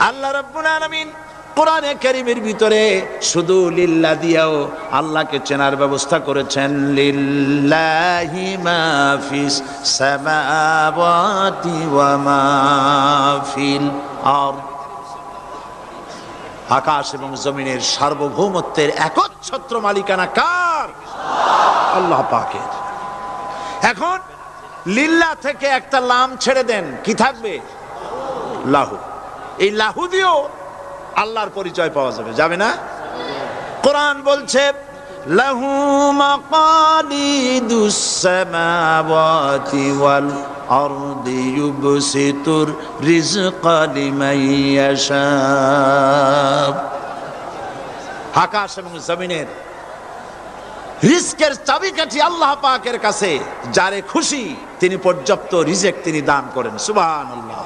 আল্লাহ রাব্বুল আলামিন কোরআনে কারীমের ভিতরে শুধু লিল্লাহ দিয়েও আল্লাহকে চেনার ব্যবস্থা করেছেন। লিল্লাহি মা ফিস সামাওয়াতি ওয়া মা ফিল আরদ। আকাশ এবং জমিনের সার্বভৌমত্বের একচ্ছত্র মালিকানা কার? আল্লাহ পাকের। এখন লিল্লাহ থেকে একটা লাম ছেড়ে দেন, কি থাকবে? লাহু। এই লাহু দিয়েও আল্লাহর পরিচয় পাওয়া যাবে, যাবে না? কোরআন বলছে লাহু মাকালিদুস সামাওয়াতি ওয়াল আরদি ইউবসিতুর রিজকা লিমান ইয়াশা। আকাশ এবং জমিনের রিজকের চাবিকাঠি আল্লাহ পাকের কাছে, যারে খুশি তিনি পর্যাপ্ত রিজেক তিনি দান করেন। সুবহানাল্লাহ।